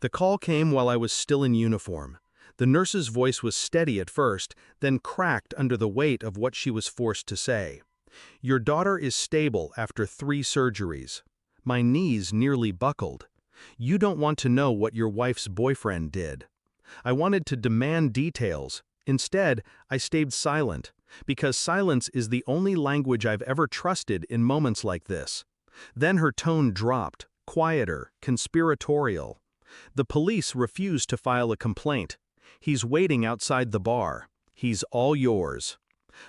The call came while I was still in uniform. The nurse's voice was steady at first, then cracked under the weight of what she was forced to say. "Your daughter is stable after 3 surgeries." My knees nearly buckled. "You don't want to know what your wife's boyfriend did." I wanted to demand details. Instead, I stayed silent, because silence is the only language I've ever trusted in moments like this. Then her tone dropped, quieter, conspiratorial. "The police refused to file a complaint. He's waiting outside the bar. He's all yours."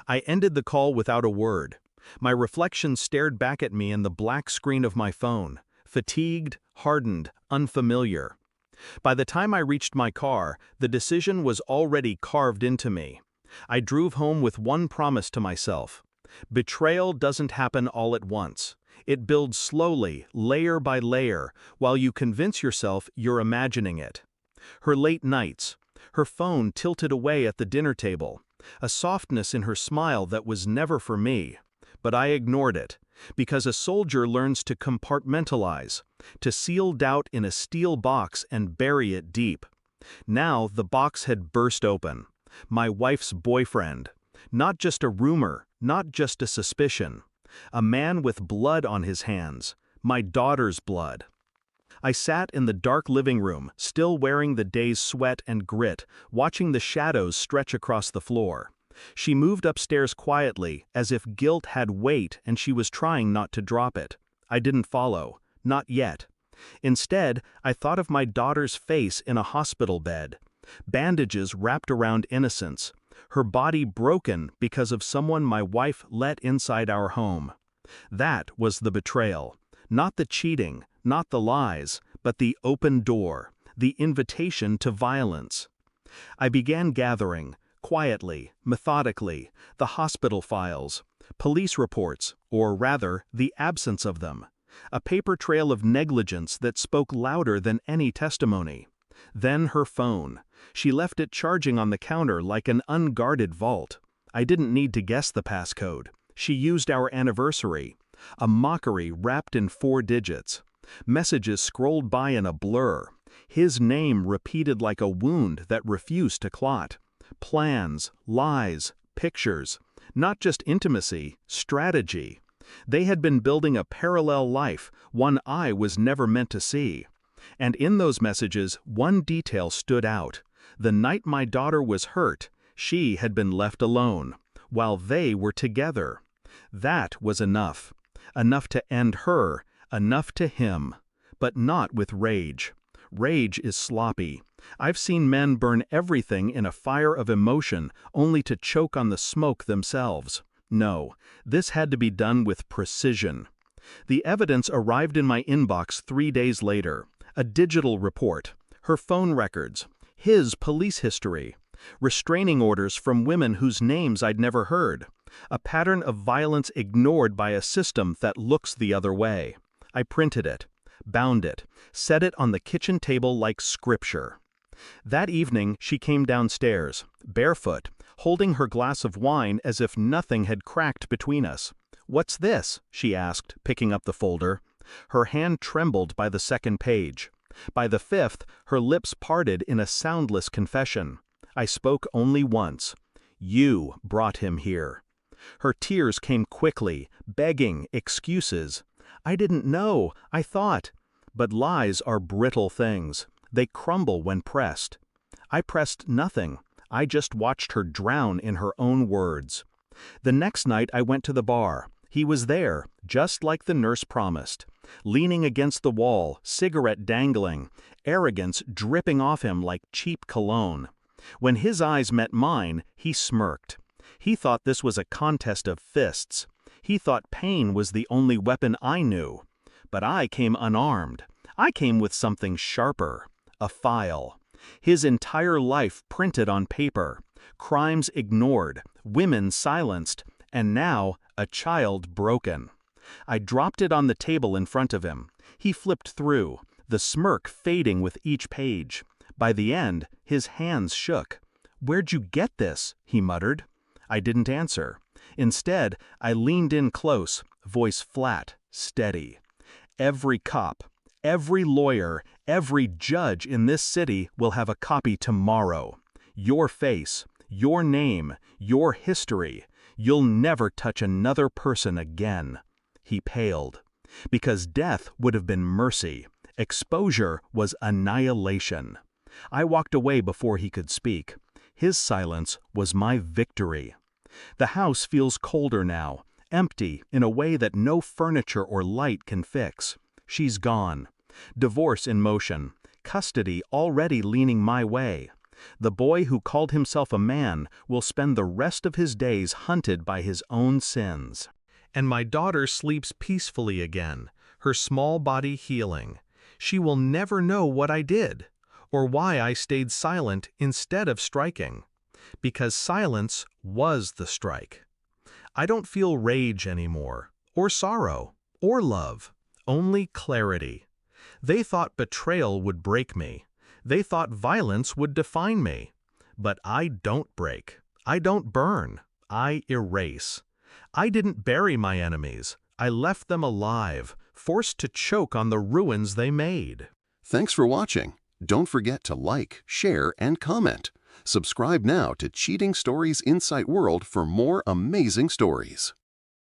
I ended the call without a word. My reflection stared back at me in the black screen of my phone, fatigued, hardened, unfamiliar. By the time I reached my car, the decision was already carved into me. I drove home with one promise to myself. Betrayal doesn't happen all at once. It builds slowly, layer by layer, while you convince yourself you're imagining it. Her late nights, her phone tilted away at the dinner table, a softness in her smile that was never for me. But I ignored it, because a soldier learns to compartmentalize, to seal doubt in a steel box and bury it deep. Now the box had burst open. My wife's boyfriend. Not just a rumor, not just a suspicion. A man with blood on his hands, my daughter's blood. I sat in the dark living room, still wearing the day's sweat and grit, watching the shadows stretch across the floor. She moved upstairs quietly, as if guilt had weight and she was trying not to drop it. I didn't follow. Not yet. Instead, I thought of my daughter's face in a hospital bed. Bandages wrapped around innocence. Her body broken because of someone my wife let inside our home. That was the betrayal. Not the cheating, not the lies, but the open door, the invitation to violence. I began gathering, quietly, methodically, the hospital files, police reports, or rather, the absence of them. A paper trail of negligence that spoke louder than any testimony. Then her phone. She left it charging on the counter like an unguarded vault. I didn't need to guess the passcode. She used our anniversary. A mockery wrapped in 4 digits. Messages scrolled by in a blur. His name repeated like a wound that refused to clot. Plans, lies, pictures. Not just intimacy, strategy. They had been building a parallel life, one I was never meant to see. And in those messages, one detail stood out. The night my daughter was hurt, she had been left alone, while they were together. That was enough. Enough to end her, enough to him. But not with rage. Rage is sloppy. I've seen men burn everything in a fire of emotion only to choke on the smoke themselves. No, this had to be done with precision. The evidence arrived in my inbox 3 days later. A digital report, her phone records, his police history, restraining orders from women whose names I'd never heard, a pattern of violence ignored by a system that looks the other way. I printed it, bound it, set it on the kitchen table like scripture. That evening she came downstairs, barefoot, holding her glass of wine as if nothing had cracked between us. "What's this?" she asked, picking up the folder. Her hand trembled by the 2nd page. By the 5th, her lips parted in a soundless confession. I spoke only once. "You brought him here." Her tears came quickly, begging, excuses. "I didn't know, I thought." But lies are brittle things. They crumble when pressed. I pressed nothing. I just watched her drown in her own words. The next night I went to the bar. He was there, just like the nurse promised. Leaning against the wall, cigarette dangling, arrogance dripping off him like cheap cologne. When his eyes met mine, he smirked. He thought this was a contest of fists. He thought pain was the only weapon I knew. But I came unarmed. I came with something sharper. A file. His entire life printed on paper. Crimes ignored, women silenced, and now a child broken. I dropped it on the table in front of him. He flipped through, the smirk fading with each page. By the end, his hands shook. "Where'd you get this?" he muttered. I didn't answer. Instead, I leaned in close, voice flat, steady. "Every cop, Every lawyer, every judge in this city will have a copy tomorrow. Your face, your name, your history. You'll never touch another person again." He paled. Because death would have been mercy. Exposure was annihilation. I walked away before he could speak. His silence was my victory. The house feels colder now, empty in a way that no furniture or light can fix. She's gone. Divorce in motion. Custody already leaning my way. The boy who called himself a man will spend the rest of his days hunted by his own sins. And my daughter sleeps peacefully again, her small body healing. She will never know what I did, or why I stayed silent instead of striking. Because silence was the strike. I don't feel rage anymore, or sorrow, or love, only clarity. They thought betrayal would break me. They thought violence would define me. But I don't break. I don't burn. I erase. I didn't bury my enemies. I left them alive, forced to choke on the ruins they made. Thanks for watching. Don't forget to like, share, and comment. Subscribe now to Cheating Stories Insight World for more amazing stories.